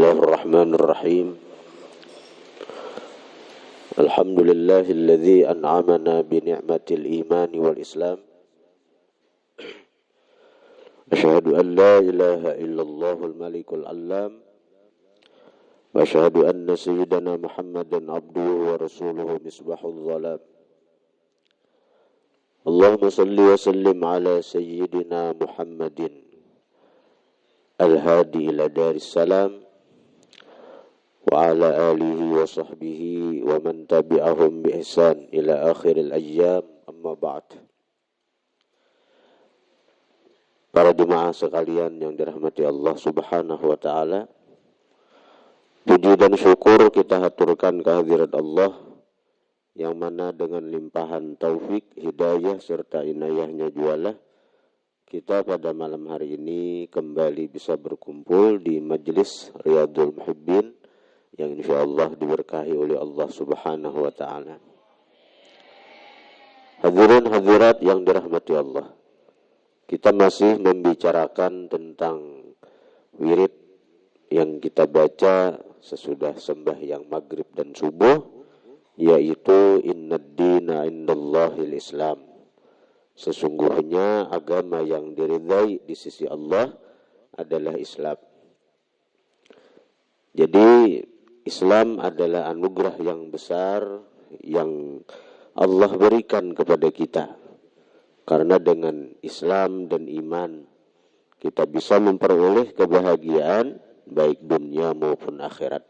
Bismillahirrahmanirrahim. Alhamdulillahilladzi an'amana bi ni'matil imani wal islam. Asyhadu an la ilaha illallahul malikul allam. Wa asyhadu anna sayyidana Muhammadan abduhu wa rasuluhu misbahul dhalam. Allahumma salli wa sallim ala sayyidina Muhammadin al-hadi ila daris salam wa ala alihi wa sahbihi wa man tabi'ahum bi ihsan ila akhiril ayyam, amma ba'd. Para jemaah sekalian yang dirahmati Allah Subhanahu wa taala, puji dan syukur kita haturkan kehadirat Allah yang mana dengan limpahan taufik, hidayah serta inayahnya jualah kita pada malam hari ini kembali bisa berkumpul di Majelis Riyadhul Muhibbin yang insyaallah diberkahi oleh Allah Subhanahu wa taala. Hadirin hadirat yang dirahmati Allah, kita masih membicarakan tentang wirid yang kita baca sesudah sembahyang maghrib dan subuh, yaitu innad dina indallahil Islam. Sesungguhnya agama yang diridhai di sisi Allah adalah Islam. Jadi Islam adalah anugerah yang besar yang Allah berikan kepada kita. Karena dengan Islam dan iman kita bisa memperoleh kebahagiaan baik dunia maupun akhirat.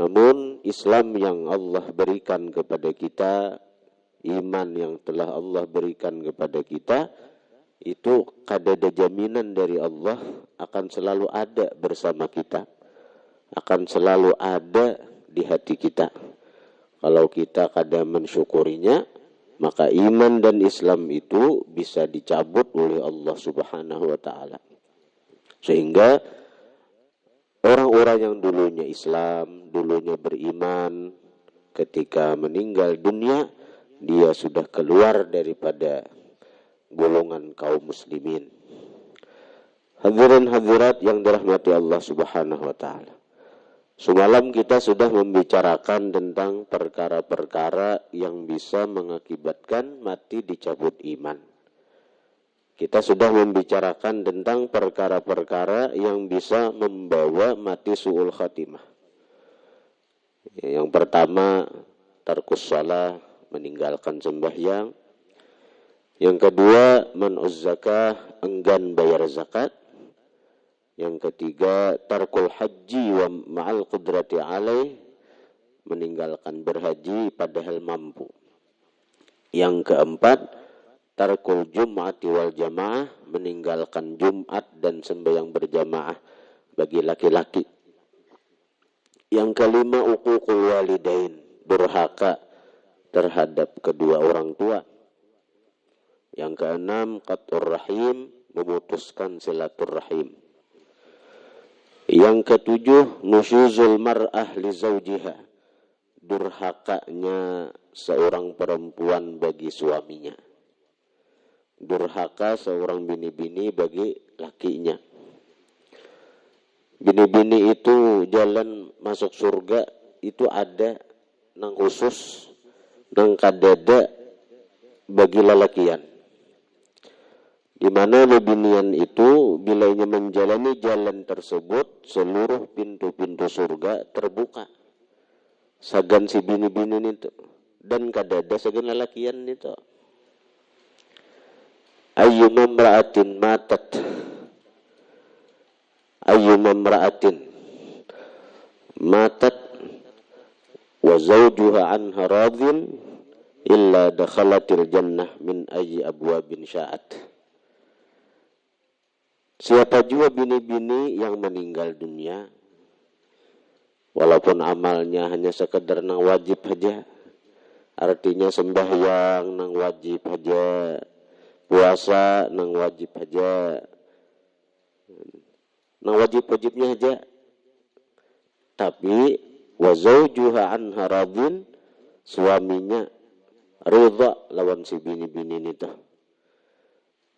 Namun Islam yang Allah berikan kepada kita, iman yang telah Allah berikan kepada kita, itu kadada jaminan dari Allah akan selalu ada bersama kita, akan selalu ada di hati kita. Kalau kita kada mensyukurinya, maka iman dan Islam itu bisa dicabut oleh Allah Subhanahu wa taala. Sehingga orang-orang yang dulunya Islam, dulunya beriman, ketika meninggal dunia dia sudah keluar daripada golongan kaum muslimin. Hadirin hadirat yang dirahmati Allah Subhanahu wa taala. Semalam kita sudah membicarakan tentang perkara-perkara yang bisa mengakibatkan mati dicabut iman. Kita sudah membicarakan tentang perkara-perkara yang bisa membawa mati su'ul khatimah. Yang pertama, tarkus shalah, meninggalkan sembahyang. Yang kedua, man'uz zakah, enggan bayar zakat. Yang ketiga, tarkul haji wa ma'al qudrati alaih, meninggalkan berhaji padahal mampu. Yang keempat, tarkul jum'ati wal jamaah, meninggalkan Jumat dan sembahyang berjamaah bagi laki-laki. Yang kelima, uququl walidain, durhaka terhadap kedua orang tua. Yang keenam, qat'ur rahim, memutuskan silaturrahim. Yang ketujuh, nusyuzul mar'ah li zawjiha, durhakanya seorang perempuan bagi suaminya. Durhaka seorang bini-bini bagi lakinya. Bini-bini itu jalan masuk surga itu ada nang khusus, nang kadada bagi lelakian. Di mana binian itu bila ia menjalani jalan tersebut, seluruh pintu-pintu surga terbuka. Sagan si bini-bini itu dan kadada sagan lelakian itu. Ayyuma imra'atin matat, ayyuma imra'atin matat wa zawjuha anha radhin illa dakhalatil jannah min ayyi abwabin sya'at. Siapa juga bini-bini yang meninggal dunia, walaupun amalnya hanya sekedar nang wajib saja, artinya sembahyang nang wajib saja, puasa nang wajib saja, nang wajib-wajibnya saja, tapi wa zawjuha anha radhin, suaminya ridha lawan si bini-bini itu.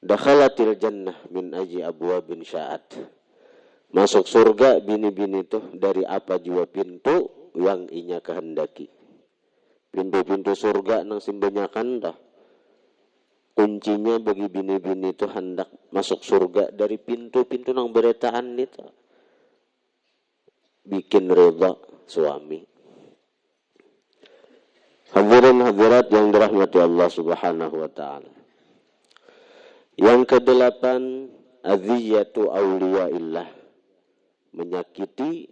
Dakhalatil jannah min ayyi abwabin sya'at. Masuk surga bini-bini itu dari apa jua pintu yang inya kehendaki. Pintu-pintu surga nang simbanyakan dah. Kuncinya bagi bini-bini itu hendak masuk surga dari pintu-pintu nang beretaan itu. Bikin ridha suami. Hadirin hadirat yang dirahmati Allah Subhanahu wa taala. Yang kedelapan, adziyatu auliyaillah. Menyakiti,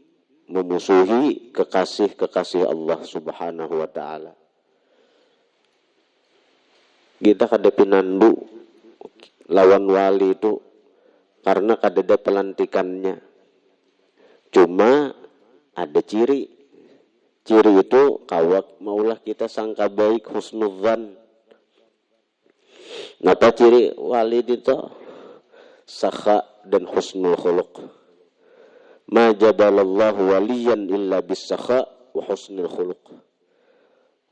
memusuhi kekasih-kekasih Allah Subhanahu wa taala. Kita kada pinandu lawan wali itu karena kadada pelantikannya. Cuma ada ciri. Ciri itu kawak maulah kita sangka baik, husnudzan. Napa ciri wali itu? Sakha dan husnul khuluq. Ma jabalallahu waliyan illa bis-sakha wa husnul khuluq.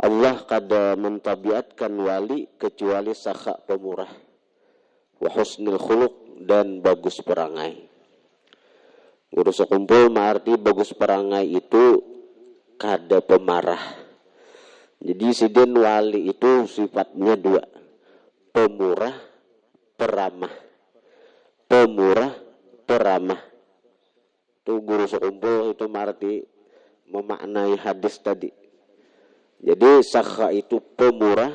Allah kada mentabiatkan wali kecuali sakha pemurah, wa husnul khuluq dan bagus perangai. Guru sekumpul arti bagus perangai itu kada pemarah. Jadi sidin wali itu sifatnya dua, pemurah, peramah. Pemurah, peramah. Itu guru sekumpul itu arti memaknai hadis tadi. Jadi sakha itu pemurah,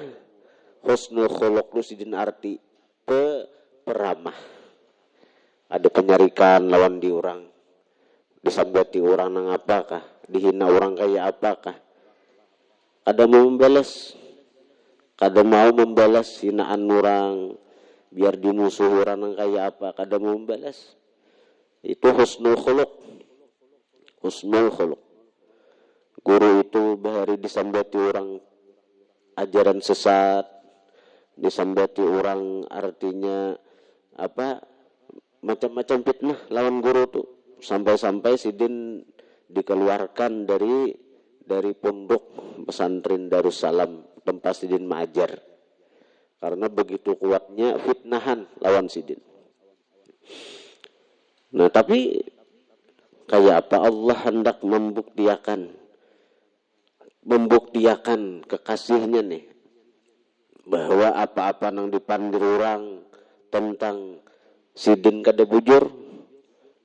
husnul khuluq itu sidin arti peramah. Ada penyarikan lawan di orang, disambati orang nang apakah, dihina orang kayak apakah. Kada mau membalas, kada mau membalas hinaan orang, biar dimusuh orang nang kayak apa, kada mau membalas. Itu husnul khuluq. Husnul khuluq. Guru itu bahari disambati orang ajaran sesat, disambati orang artinya apa, macam-macam fitnah lawan guru tuh, sampai-sampai sidin dikeluarkan dari pondok pesantren Darussalam tempat sidin mengajar karena begitu kuatnya fitnahan lawan sidin. Nah tapi kayak apa Allah hendak membuktiakan kekasihnya nih, bahwa apa-apa nang dipandir orang tentang sidin kada bujur.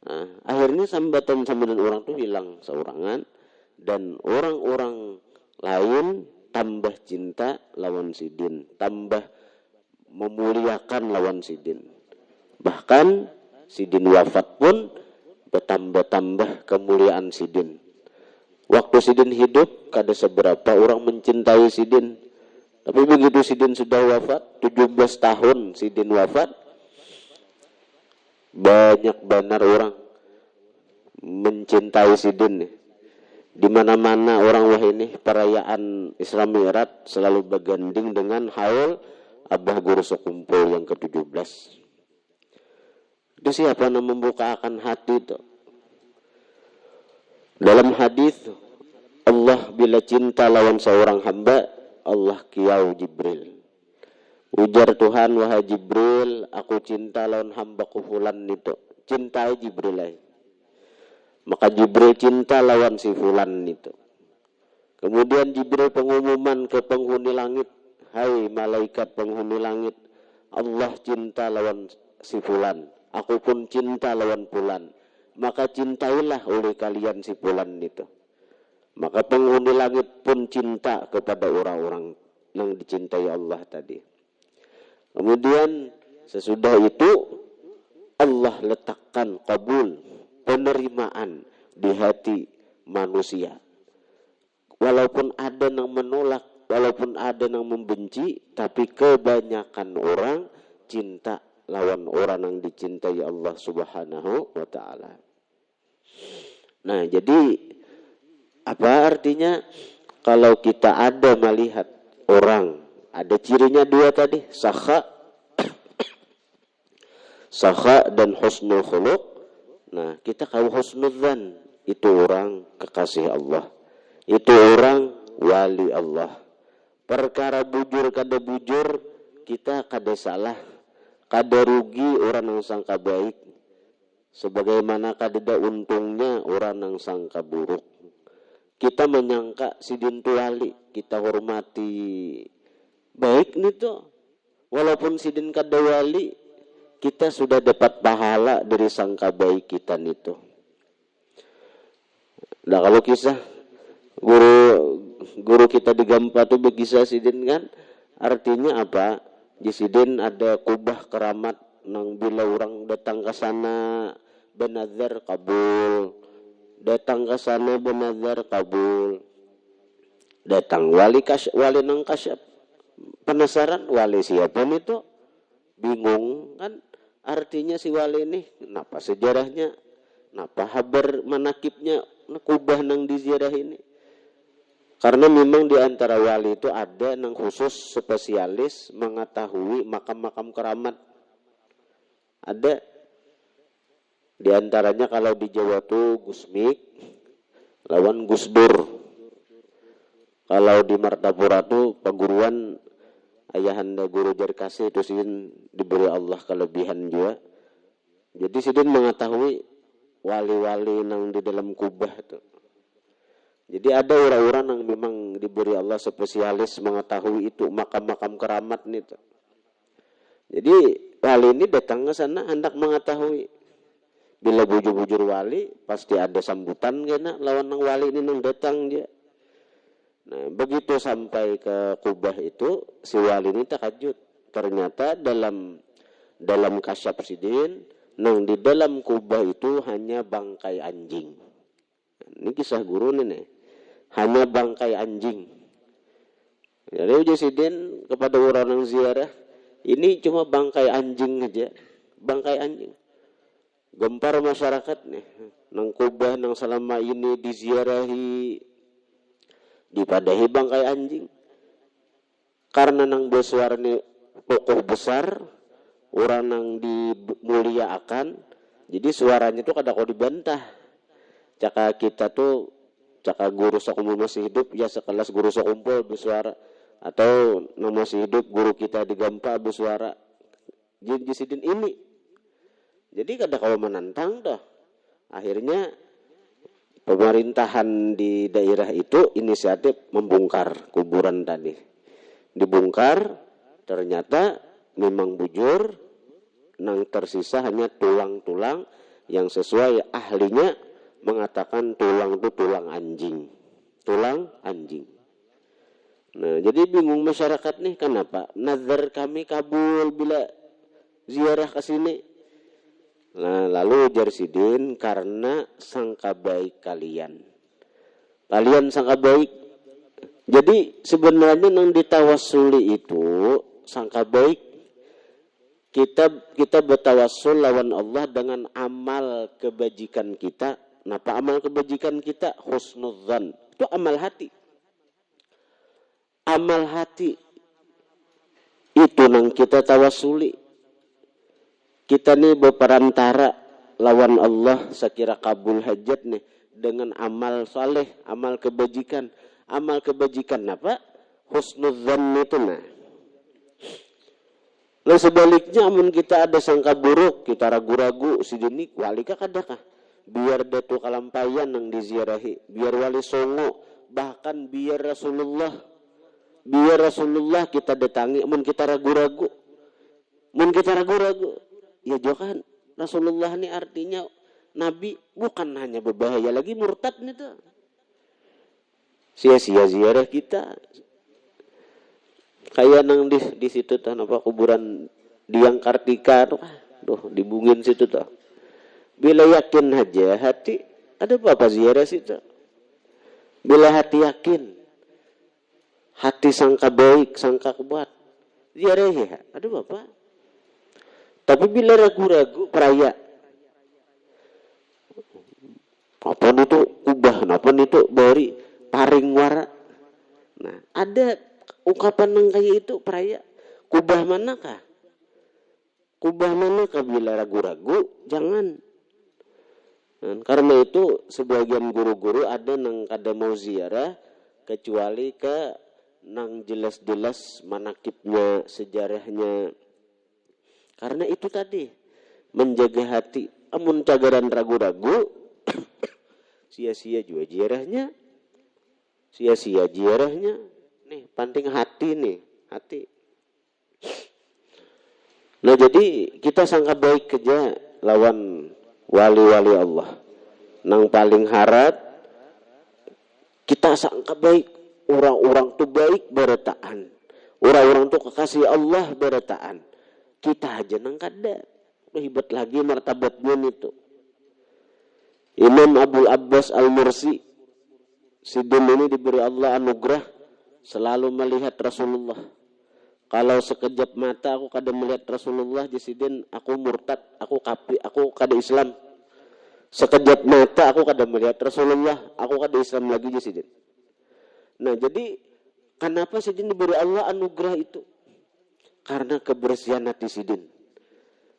Nah, akhirnya sambatan orang tuh hilang seorangan dan orang-orang lain tambah cinta lawan sidin, tambah memuliakan lawan sidin. Bahkan sidin wafat pun bertambah-tambah kemuliaan sidin. Waktu sidin hidup kada seberapa orang mencintai sidin. Tapi begitu sidin sudah wafat, 17 tahun sidin wafat, banyak benar orang mencintai sidin. Di mana-mana orang wah ini perayaan Isra Mi'raj selalu berganding dengan haul Abah Guru Sekumpul yang ke-17. Itu siapa yang membukakan hati itu? Dalam hadis Allah bila cinta lawan seorang hamba, Allah kiau Jibril. Ujar Tuhan, wahai Jibril, aku cinta lawan hambaku fulan itu. Cintai Jibril aja. Maka Jibril cinta lawan si fulan itu. Kemudian Jibril pengumuman ke penghuni langit, hai malaikat penghuni langit, Allah cinta lawan si fulan, aku pun cinta lawan fulan. Maka cintailah oleh kalian si fulan itu. Maka penghuni langit pun cinta kepada orang-orang yang dicintai Allah tadi. Kemudian sesudah itu Allah letakkan kabul, penerimaan di hati manusia. Walaupun ada yang menolak, walaupun ada yang membenci, tapi kebanyakan orang cinta lawan orang yang dicintai Allah Subhanahu wa taala. Nah, jadi apa artinya kalau kita ada melihat orang, ada cirinya dua tadi, sakha dan husnul khuluq. Nah, kita kalau husnudzan, itu orang kekasih Allah, itu orang wali Allah. Perkara bujur kada bujur, kita kada salah, kada rugi orang yang sangka baik. Sebagaimana kadeda untungnya orang yang sangka buruk. Kita menyangka sidin tu wali, kita hormati. Baik nih tuh. Walaupun sidin kada wali, kita sudah dapat pahala dari sangka baik kita nih tuh. Nah kalau kisah guru kita di Gampa tuh berkisah sidin kan, artinya apa? Di sidin ada kubah keramat nang bila orang datang ke sana benazar kabul, datang ke sana benazar kabul, datang wali nang kasyaf penasaran wali siapa nih tuh, bingung kan, artinya si wali ini kenapa sejarahnya, kenapa habar manakibnya kubah nang di ziarah ini. Karena memang di antara wali itu ada yang khusus spesialis mengetahui makam-makam keramat. Ada. Di antaranya kalau di Jawa tuh Gusmik lawan Gusdur. Kalau di Martapura tuh perguruan ayahanda guru Jarkasi itu sidin diberi Allah kelebihan juga. Jadi sidin mengetahui wali-wali yang di dalam kubah itu. Jadi ada orang-orang yang memang diberi Allah spesialis mengetahui itu makam-makam keramat nih tuh. Jadi wali ini datang ke sana hendak mengetahui. Bila bujur-bujur wali pasti ada sambutan kena lawan nang wali ini nang datang dia. Nah begitu sampai ke kubah itu si wali ini takjub. Ternyata dalam kasyaf sidin nang di dalam kubah itu hanya bangkai anjing. Ini kisah guru nih. Hanya bangkai anjing. Jadi uji sidin kepada orang yang ziarah, ini cuma bangkai anjing aja, bangkai anjing. Gempar masyarakat nih, nang kubah nang selama ini diziarahi, dipadahi bangkai anjing. Karena nang bersuara nih tokoh besar, orang nang dimuliakan, jadi suaranya tuh kada kau dibantah. Caka kita tuh caka guru sokumul masih hidup ya sekelas guru sokumpul bersuara, atau nang masih hidup guru kita di Gampa bersuara jadi sidin ini. Jadi kada kau menantang dah. Akhirnya pemerintahan di daerah itu inisiatif membongkar kuburan tadi. Dibongkar, ternyata memang bujur nang tersisa hanya tulang-tulang yang sesuai ahlinya mengatakan tulang itu tulang anjing. Tulang anjing. Nah, jadi bingung masyarakat nih kenapa? Nazar kami kabul bila ziarah ke sini. Nah, lalu ujar sidin karena sangka baik kalian. Kalian sangka baik. Jadi sebenarnya yang ditawasuli itu sangka baik. Kita bertawassul lawan Allah dengan amal kebajikan kita. Napa amal kebajikan kita? Husnudzan. Itu amal hati. Amal hati itu nang kita tawasuli. Kita nih berperantara lawan Allah sekira kabul hajat nih dengan amal saleh, amal kebajikan. Amal kebajikan apa? Husnudzan itu nah. Nah sebaliknya amun kita ada sangka buruk, kita ragu-ragu sidini wali kah kadakah? Biar datu kalampayan yang diziarahi, biar wali songo, bahkan biar Rasulullah kita datangi, mun kita ragu-ragu, ya jangan Rasulullah ini artinya Nabi bukan hanya berbahaya lagi murtad nih tuh, sia-sia ziarah kita, kayak nang di situ tuh apa kuburan Diang Kartika tuh, dibungin situ tuh. Bila yakin aja hati, ada apa ziarah situ. Bila hati yakin, hati sangka baik, sangka kuat, ziarah ya, ada apa? Tapi bila ragu-ragu, peraya. Apa itu kubah, apa itu bari paring wara. Nah, ada ungkapan yang kayak itu peraya. Kubah manakah? Kubah manakah bila ragu-ragu? Jangan. Nah, karena itu sebagian guru-guru ada nang kada mau ziarah kecuali ke nang jelas-jelas manakibnya, sejarahnya. Karena itu tadi menjaga hati. amun cagaran ragu-ragu sia-sia juga jiarahnya. Sia-sia jiarahnya. Nih, penting hati nih, hati. Nah, jadi kita sangka baik kerja lawan wali-wali Allah. Nang paling harat kita sangka baik, orang-orang tuh baik berataan. Orang-orang tuh kekasih Allah berataan. Kita aja nang kada. Hebat lagi martabatnya itu. Imam Abdul Abbas Al-Mursi, Sidin ini diberi Allah anugerah selalu melihat Rasulullah. Kalau sekejap mata aku kada melihat Rasulullah, Sidin aku murtad, aku kafir, aku kada Islam. Sekejap mata aku kada melihat Rasulullah, aku kada Islam lagi Sidin. Nah, jadi kenapa Sidin diberi Allah anugerah itu? Karena kebersihan hati Sidin.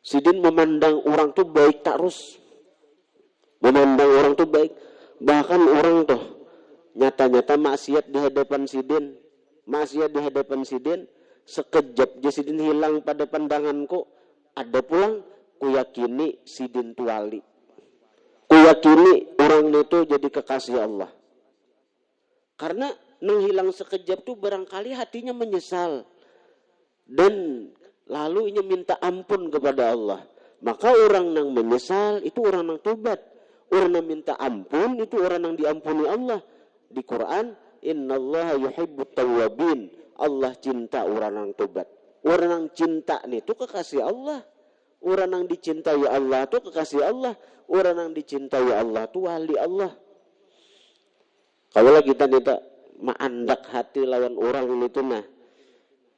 Sidin memandang orang tuh baik terus. Memandang orang tuh baik. Bahkan orang tuh nyata-nyata maksiat di hadapan Sidin. Maksiat di hadapan Sidin. Sekejap je Sidin hilang pada pandanganku. Ada pulang, kuyakini Sidin tu wali. Kuyakini orang itu jadi kekasih Allah. Karena nang hilang sekejap tuh barangkali hatinya menyesal. Dan lalu ia minta ampun kepada Allah. Maka orang yang menyesal itu orang yang tobat. Orang yang minta ampun itu orang yang diampuni Allah. Di Quran, innallaha yuhibbut tawwabin. Allah cinta orang yang tobat. Orang yang cinta itu kekasih Allah. Orang yang dicintai Allah itu kekasih Allah. Orang yang dicintai Allah itu wali Allah. Kalau kita tidak maandak hati lawan orang itu nah.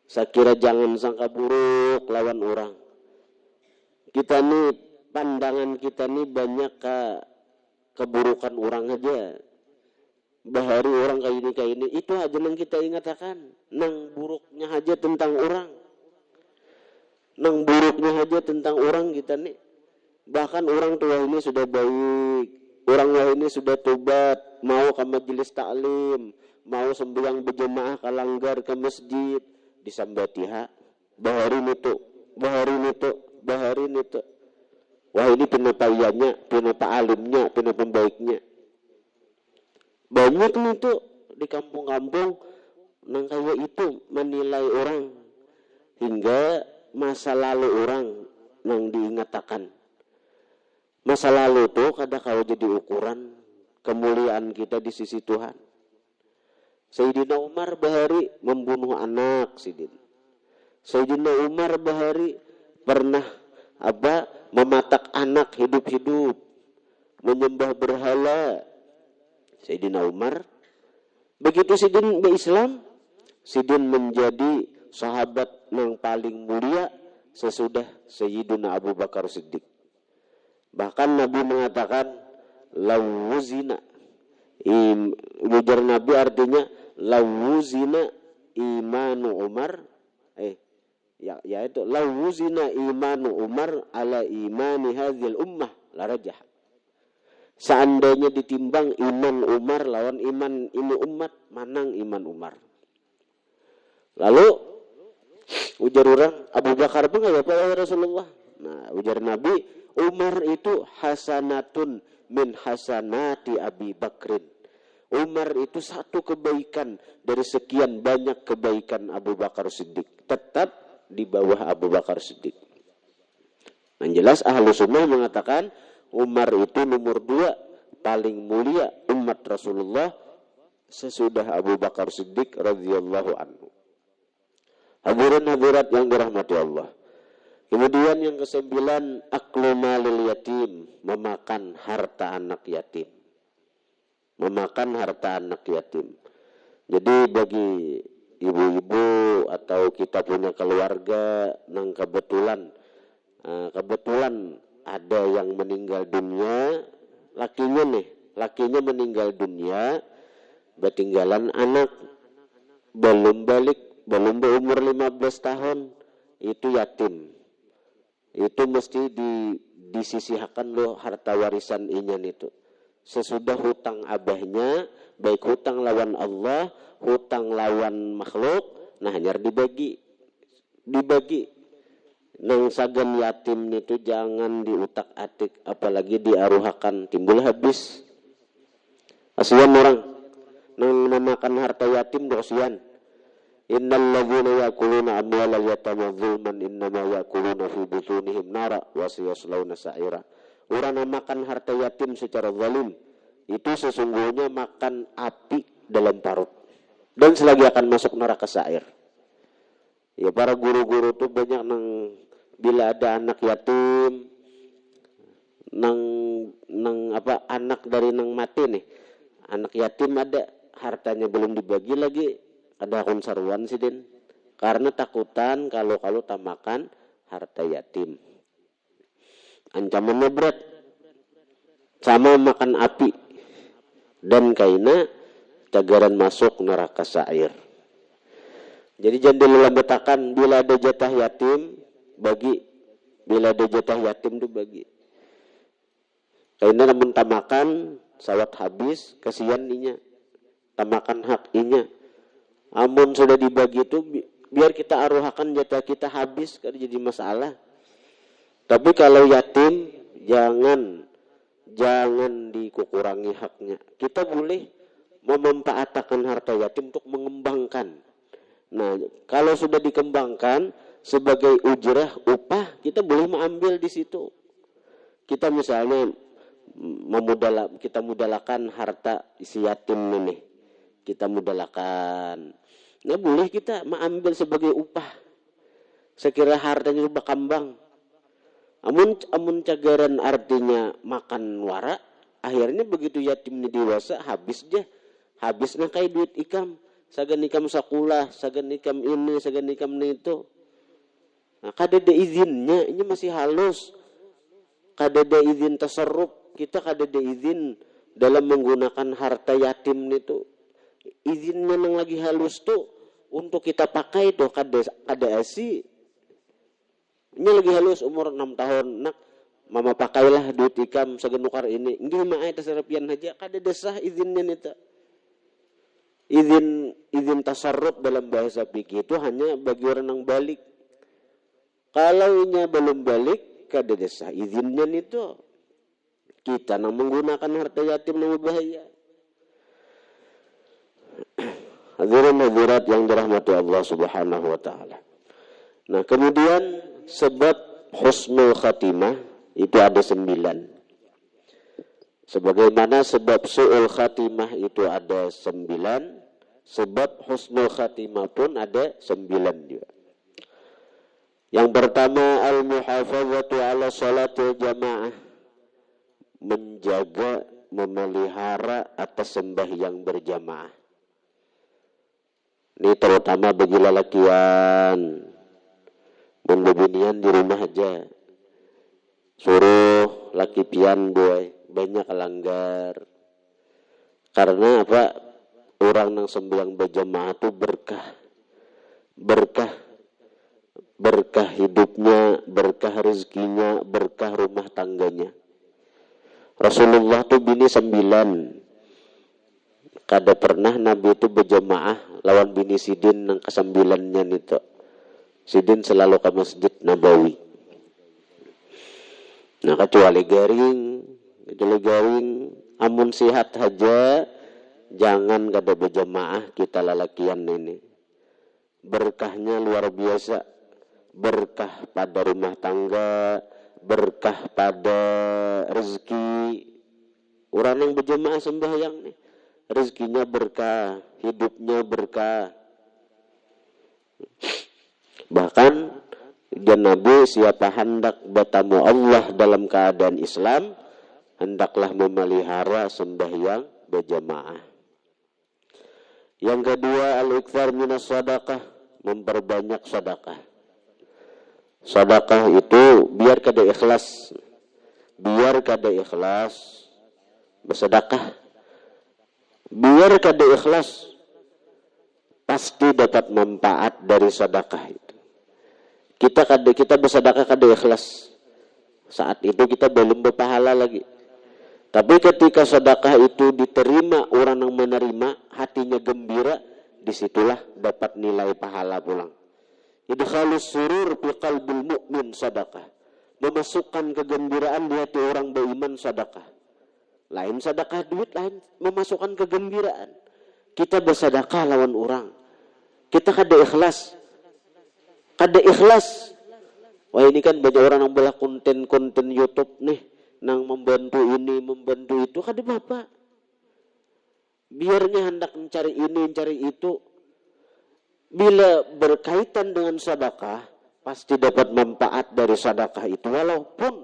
Saya kira jangan sangka buruk lawan orang. Kita nih, pandangan kita nih banyak keburukan orang aja. Bahari orang kayak ini. Itu aja yang kita ingatkan. Nang buruknya aja tentang orang. Nang buruknya aja tentang orang kita nih. Bahkan orang tua ini sudah baik. Orang tua ini sudah tobat. Mau ke majelis taklim. Mau sembahyang berjemaah ke langgar ke masjid. Disambatiha bahari nito wah ini penapaiannya, penapaalimnya, penapembaiknya banyak nito di kampung-kampung nang kaya itu menilai orang hingga masa lalu orang nang diingatakan masa lalu itu kada kau jadi ukuran kemuliaan kita di sisi Tuhan. Sayyidina Umar bahari membunuh anak Sidin. Sayyidina Umar bahari pernah mematak anak hidup-hidup, menyembah berhala. Sayyidina Umar begitu Sidin berislam, Sidin menjadi sahabat yang paling mulia sesudah Sayyidina Abu Bakar Siddiq. Bahkan Nabi mengatakan lawuzina. Ujar Nabi artinya lawuzina imanu Umar yaitu lawuzina imanu Umar ala imani hadhil ummah la rajah. Seandainya ditimbang iman Umar lawan iman ini umat, manang iman Umar. Lalu ujar orang Abu Bakar pun apa ya Rasulullah. Nah, ujar Nabi Umar itu hasanatun min hasanati Abi Bakrin. Umar itu satu kebaikan dari sekian banyak kebaikan Abu Bakar Siddiq. Tetap di bawah Abu Bakar Siddiq. Yang jelas ahlu sunnah mengatakan Umar itu nomor 2 paling mulia umat Rasulullah sesudah Abu Bakar Siddiq radhiyallahu anhu. Hadirin hadirat yang dirahmati Allah. Kemudian yang ke-9 aklu malil yatim, memakan harta anak yatim. Memakan harta anak yatim. Jadi bagi ibu-ibu atau kita punya keluarga yang kebetulan ada yang meninggal dunia, lakinya meninggal dunia, bertinggalan anak belum berumur 15 tahun, itu yatim. Itu mesti disisihkan loh harta warisan inyan itu. Sesudah hutang abahnya, baik hutang lawan Allah, hutang lawan makhluk, nah hanya dibagi. Nang sagan yatim itu jangan diutak-atik, apalagi diaruhakan, timbul habis. Kasihan orang nang memakan harta yatim, kasihan. Innal ladzina yakuluna amwalal yatama zulman innama yakuluna fi butunihim nara wa sayaslawna sa'ira. Orang yang makan harta yatim secara zalim itu sesungguhnya makan api dalam parut dan selagi akan masuk neraka sa'ir. Ya, para guru-guru tuh banyak nang bila ada anak yatim anak dari nang mati nih, anak yatim ada hartanya belum dibagi lagi, ada konserwan sih Den, karena takutan kalau tak makan harta yatim, ancamannya berat sama makan api dan kaina cagaran masuk neraka sa'ir. Jadi jangan dilambetakan, bila ada jatah yatim bagi, bila ada jatah yatim tuh bagi. Kaina namun tamakan sawat habis, kasihan inya, tamakan hak inya. Amun sudah dibagi itu biar kita aruhakan jatah kita habis, kan jadi masalah. Tapi kalau yatim jangan dikurangi haknya. Kita boleh memanfaatkan harta yatim untuk mengembangkan. Nah, kalau sudah dikembangkan sebagai ujrah, upah, kita boleh mengambil di situ. Kita misalnya kita mudalakan harta si yatim ini, kita mudalakan. Nah, boleh kita mengambil sebagai upah. Sekira hartanya berkembang. Amun cagaran artinya makan wara, akhirnya begitu yatimnya dewasa habis nah kayak duit ikam. Sagan ikam sakulah, sagan ikam ini, sagan ikam itu. Nah, kadada izinnya, ini masih halus. Kadada izin tasarruf, kita kadada izin dalam menggunakan harta yatim itu. Izinnya yang lagi halus tuh untuk kita pakai tuh kada asi. Ini lagi halus umur 6 tahun, nak mama pakailah duit ikam sagan nukar ini. Nggih mah aya tasarrufian aja, kadada sah izinnya nita. Izin tasarruf dalam bahasa fikih itu hanya bagi orang yang balik. Kalau inya belum balik, kada sah izinnya itu. Kita nang menggunakan harta yatim yang berbahaya. Hadirin hadirat yang dirahmati Allah Subhanahu wa taala. Nah, kemudian sebab husnul khatimah itu ada 9. Sebagaimana sebab su'ul khatimah itu ada 9, sebab husnul khatimah pun ada 9 juga. Yang pertama, al-muhafazatu ala salatil jamaah, menjaga, memelihara atas sembahyang berjamaah. Ini terutama bagi lelakian, membebinian di rumah aja. Suruh laki pian boy banyak langgar. Karena apa? Orang yang sembahyang berjamaah itu berkah hidupnya, berkah rezekinya, berkah rumah tangganya. Rasulullah tuh bini 9. Kada pernah Nabi itu berjamaah lawan bini Sidin yang ke-9-nya itu. Sidin selalu ke Masjid Nabawi. Nah, kecuali garing, amun sihat aja, jangan kada berjamaah kita lalakian ini. Berkahnya luar biasa. Berkah pada rumah tangga, berkah pada rezeki. Orang yang berjamaah sembahyang nih, rezekinya berkah, hidupnya berkah. Bahkan dan Nabi, siapa hendak bertemu Allah dalam keadaan Islam, hendaklah memelihara sembahyang berjamaah. Yang kedua, al-iktsar minas shadaqah, memperbanyak sedekah. Sedekah itu biar kada ikhlas bersedekah. Biar kada ikhlas, pasti dapat manfaat dari sedekah itu. Kita bersedekah kada ikhlas, saat itu kita belum berpahala lagi. Tapi ketika sedekah itu diterima, orang yang menerima hatinya gembira, disitulah dapat nilai pahala pulang. Idkhalus surur fi qalbil mu'min sadaqah. Memasukkan kegembiraan di hati orang beriman sadaqah. Lain sedekah duit, lain memasukkan kegembiraan. Kita bersedekah lawan orang. Kita kada ikhlas. Kada ikhlas. Wah, ini kan banyak orang yang belah konten-konten YouTube nih, nang membantu ini, membantu itu, kada apa. Biarnya hendak mencari ini, mencari itu. Bila berkaitan dengan sedekah, pasti dapat manfaat dari sedekah itu walaupun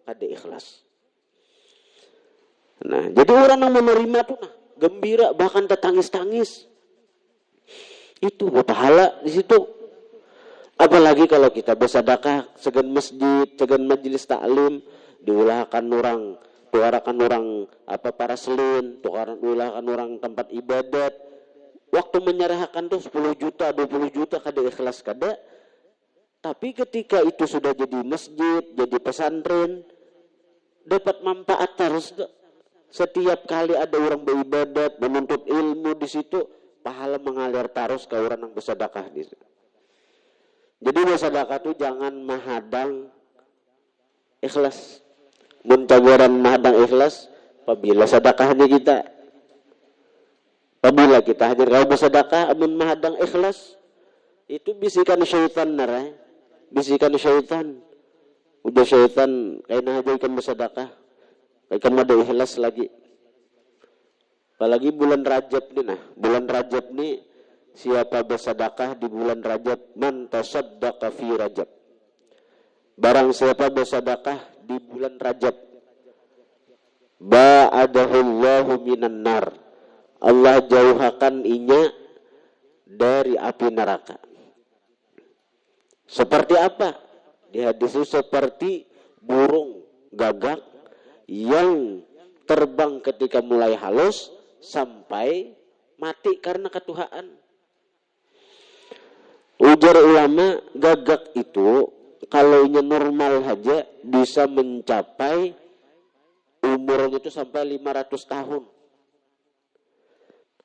kada ikhlas. Nah, jadi orang yang menerima tuh gembira, bahkan tertangis-tangis. Itu pahala di situ. Apalagi kalau kita bersedekah segan masjid, segan majelis taklim, diulahkan orang, tuarakan orang para selin, tuarakan orang tempat ibadat. Waktu menyerahkan tuh 10 juta, 20 juta kada ikhlas kada. Tapi ketika itu sudah jadi masjid, jadi pesantren, dapat manfaat terus. Setiap kali ada orang beribadat, menuntut ilmu di situ, pahala mengalir terus ke orang yang bersedekah di situ. Jadi bersedekah itu jangan menghadang ikhlas. Muncagoran menghadang ikhlas apabila sedekahnya kita. Apabila kita hanya kalau bersedekah amun menghadang ikhlas, itu bisikan syaitan narai. Bisikan syaitan. Udah syaitan kaina aja ikan bersedekah. Ikan ada ikhlas lagi. Apalagi bulan Rajab nih nah. Bulan Rajab nih siapa bersedekah di bulan Rajab, man tasaddaqa fi Rajab. Barang siapa bersedekah di bulan Rajab, ba'adahullahu minan nar. Allah jauhakan inya dari api neraka. Seperti apa? Di hadis itu seperti burung gagak yang terbang ketika mulai halus sampai mati karena ketuhaan. Ujar ulama, gagak itu kalau nya normal saja bisa mencapai umurnya itu sampai 500 tahun.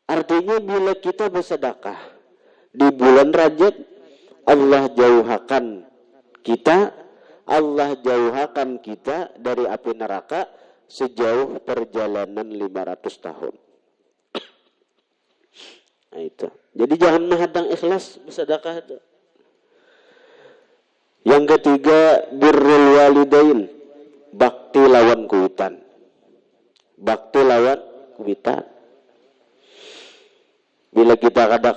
Artinya bila kita bersedekah di bulan Rajab, Allah jauhakan kita dari api neraka sejauh perjalanan 500 tahun. Nah itu. Jadi jangan menghadang ikhlas bersedekah itu. Yang ketiga, birrul walidain, bakti lawan kuitan. Bakti lawan kuitan. Bila kita kada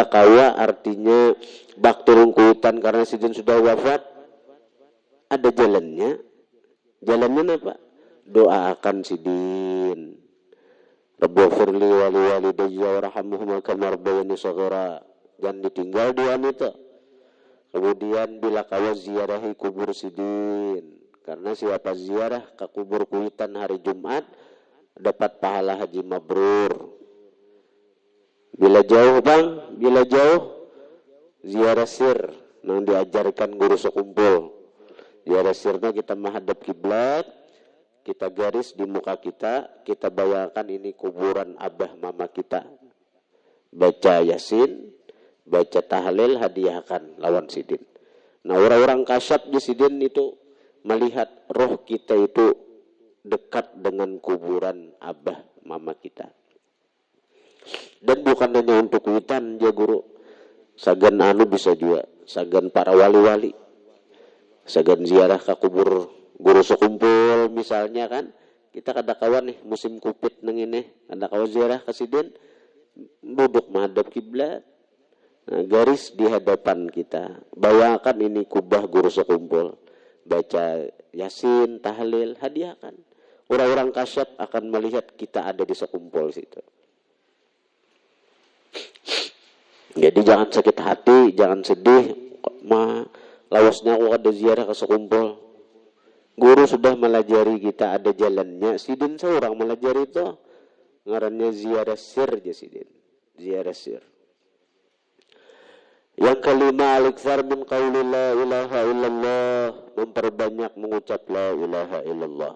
kawa artinya bakti lawan kuitan karena sidin sudah wafat, ada jalannya. Jalannya apa? Doakan sidin. Rabbighfirli wa liwalidayya warhamhuma kama rabbayani shaghira. Jangan ditinggal doa itu. Kemudian bila kawa ziarahi kubur sidin. Karena siapa ziarah ke kubur kuitan hari Jumat dapat pahala haji mabrur. Bila jauh bang, bila jauh ziarah sir yang diajarkan guru sekumpul. Ziarah sirnya kita menghadap kiblat, kita garis di muka kita bayangkan ini kuburan abah mama kita. Baca Yasin, baca tahlil, hadiahkan lawan sidin. Nah orang-orang kasyaf di sidin itu melihat roh kita itu dekat dengan kuburan abah mama kita. Dan bukan hanya untuk witan dia guru. Sagan bisa juga, sagan para wali-wali. Sagan ziarah ke kubur guru sekumpul misalnya kan. Kita kada kawan nih musim kupit nang ini, kada kawan ziarah ke sidin, duduk menghadap kiblat. Nah, garis di hadapan kita. Bayangkan ini kubah guru sekumpul. Baca Yasin, tahlil, hadiahkan. Orang-orang kasyaf akan melihat kita ada di sekumpul situ. Jadi jangan sakit hati, jangan sedih. Lawasnya aku ada ziarah ke sekumpul. Guru sudah melajari kita ada jalannya. Sidin seorang melajari itu. Ngarannya ziarah sir aja sidin. Ziarah sir. Yang kelima, al-iktsar min qauli la ilaha illallah, memperbanyak mengucap la ilaha illallah.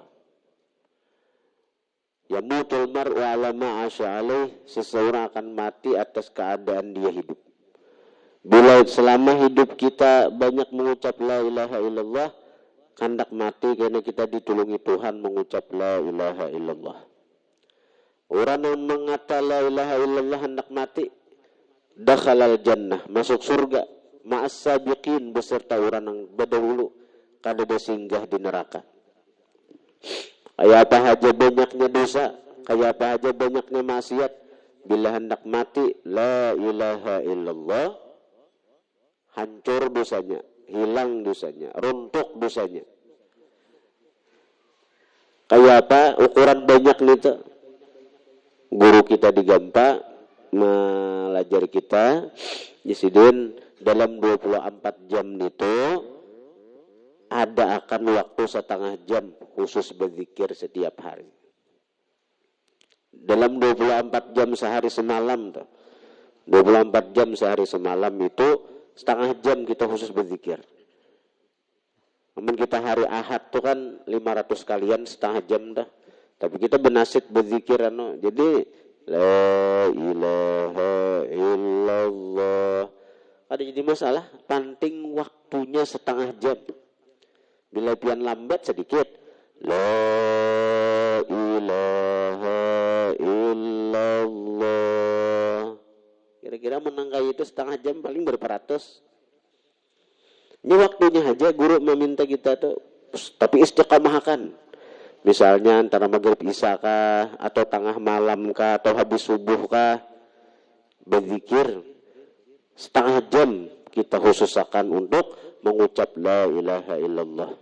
Yamutul mar'u ala ma 'asha alaih, seseorang akan mati atas keadaan dia hidup. Bila selama hidup kita banyak mengucap la ilaha illallah, kandak mati karena kita ditulungi Tuhan mengucap la ilaha illallah. Orang yang mengata la ilaha illallah hendak mati, dakhalal jannah, masuk surga, ma'as sabiqin, beserta orang yang berdahulu kada ada singgah di neraka. Kayak apa aja banyaknya dosa, kayak apa aja banyaknya maksiat, bila hendak mati la ilaha illallah, hancur dosanya, hilang dosanya, runtuh dosanya. Kayak apa ukuran banyak nih tuh? Guru kita di Gampa melajari kita Jisidin dalam 24 jam itu ada akan waktu setengah jam khusus berzikir setiap hari. Dalam 24 jam sehari semalam tuh. 24 jam sehari semalam itu setengah jam kita khusus berzikir. Namun kita hari Ahad tuh kan 500 kalian setengah jam dah. Tapi kita benasid berzikir jadi la ilaha illallah. Ada jadi masalah, penting waktunya setengah jam. Bila pian lambat sedikit, la ilaha illallah. Kira-kira menangkai itu setengah jam paling berapa ratus. Ini waktunya aja guru meminta kita tuh, tapi istiqamahkan. Misalnya antara maghrib isya kah, atau tengah malam kah, atau habis subuh kah, berzikir setengah jam kita khususkan untuk mengucap la ilaha illallah.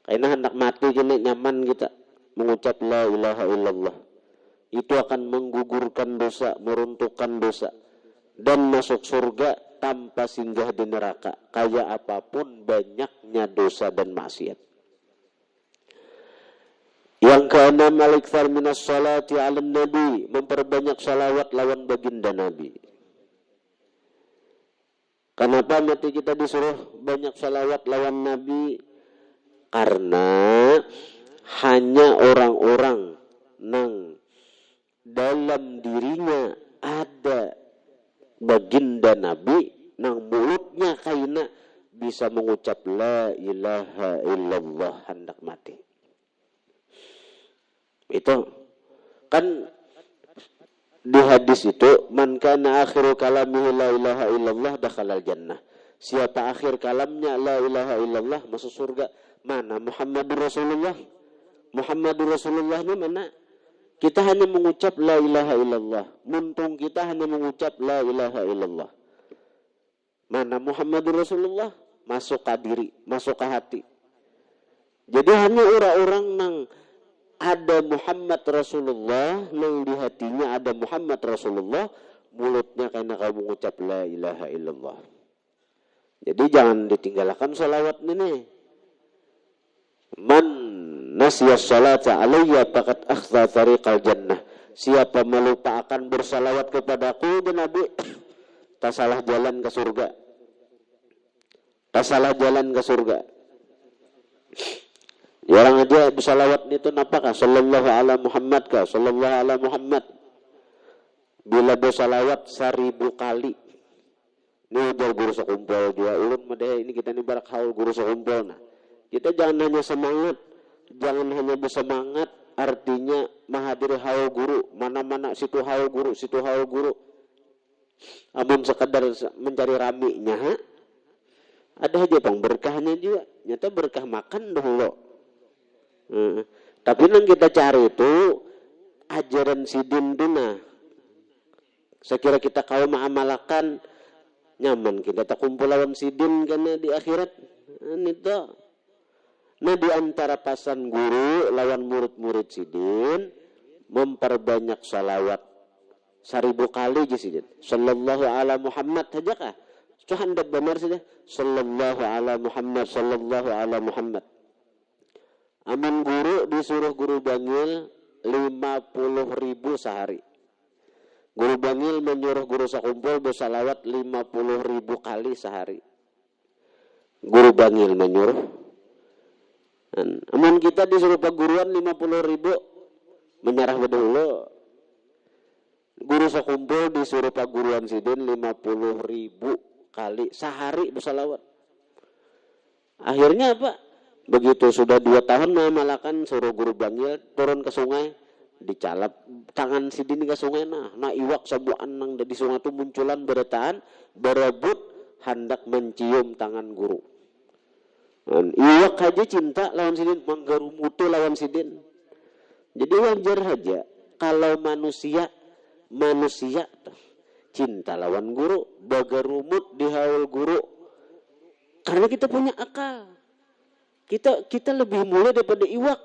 Karena hendak mati jadi nyaman kita mengucap la ilaha illallah. Itu akan menggugurkan dosa, meruntuhkan dosa, dan masuk surga tanpa singgah di neraka, kayak apapun banyaknya dosa dan maksiat. Yang keenam, al-iktsar minas salati 'alan nabi, memperbanyak salawat lawan baginda Nabi. Kenapa mati kita disuruh banyak salawat lawan Nabi? Karena hanya orang-orang nang dalam dirinya ada baginda Nabi, nang mulutnya kaina bisa mengucap la ilaha illallah hendak mati. Itu kan di hadis itu, man kana akhiru kalamihi la ilaha illallah dakhalal jannah. Siapa akhir kalamnya la ilaha illallah masuk surga. Mana Muhammadur Rasulullah? Muhammadur Rasulullah ini mana? Kita hanya mengucap la ilaha illallah. Muntung kita hanya mengucap la ilaha illallah. Mana Muhammadur Rasulullah? Masuk ke diri, masuk ke hati. Jadi hanya orang-orang nang ada Muhammad Rasulullah, nang di hatinya ada Muhammad Rasulullah, mulutnya karena kamu mengucap la ilaha illallah. Jadi jangan ditinggalkan salawat ini. Man nasiyas salata alayya faqad akhza tariqal jannah. Siapa melupakan bersalawat kepadaku dan Nabi, tak salah jalan ke surga. Tak salah jalan ke surga. Ya orang aja bersalawat itu napakah? Sallallahu ala Muhammad kah? Sallallahu ala Muhammad. Bila bersalawat 1000 kali. Ini ujar guru sekumpul dia. Ulun madeh ini kita ini barak haul guru sekumpul. Nah, kita jangan hanya semangat. Jangan hanya bersemangat. Artinya menghadiri haul guru. Mana-mana situ haul guru, situ haul guru. Amun sekadar mencari raminya. Ha? Ada aja bang berkahnya juga. Nyata berkah makan dulu. Tapi yang kita cari itu ajaran sidin duna. Sekira kita kau mengamalkan nyaman kita tak kumpul lawan sidin karena di akhirat itu. Nah di antara pasan guru lawan murid-murid sidin memperbanyak salawat 1000 kali je sidin. Sallallahu ala Muhammad saja kah? Tuhan dah benar saja. Sallallahu ala Muhammad, sallallahu ala Muhammad. Amin guru disuruh guru bangil 50.000 sehari. Guru bangil menyuruh guru sekumpul bersalawat 50.000 kali sehari. Guru bangil menyuruh. Amin kita disuruh peguruan 50.000 menyerah dulu. Guru sekumpul disuruh peguruan sidin 50.000 kali sehari bersalawat. Akhirnya apa? Begitu sudah 2 tahun mengamalkan, suruh guru panggil turun ke sungai, dicalap tangan si Dini ke sungai, nah iwak sabuan nang di sungai itu munculan beretaan berebut hendak mencium tangan guru. Dan iwak aja cinta lawan sidin, manggarumutu lawan sidin. Jadi wajar aja kalau manusia cinta lawan guru, bagarumut di haul guru. Karena kita punya akal. Kita lebih mulia daripada iwak.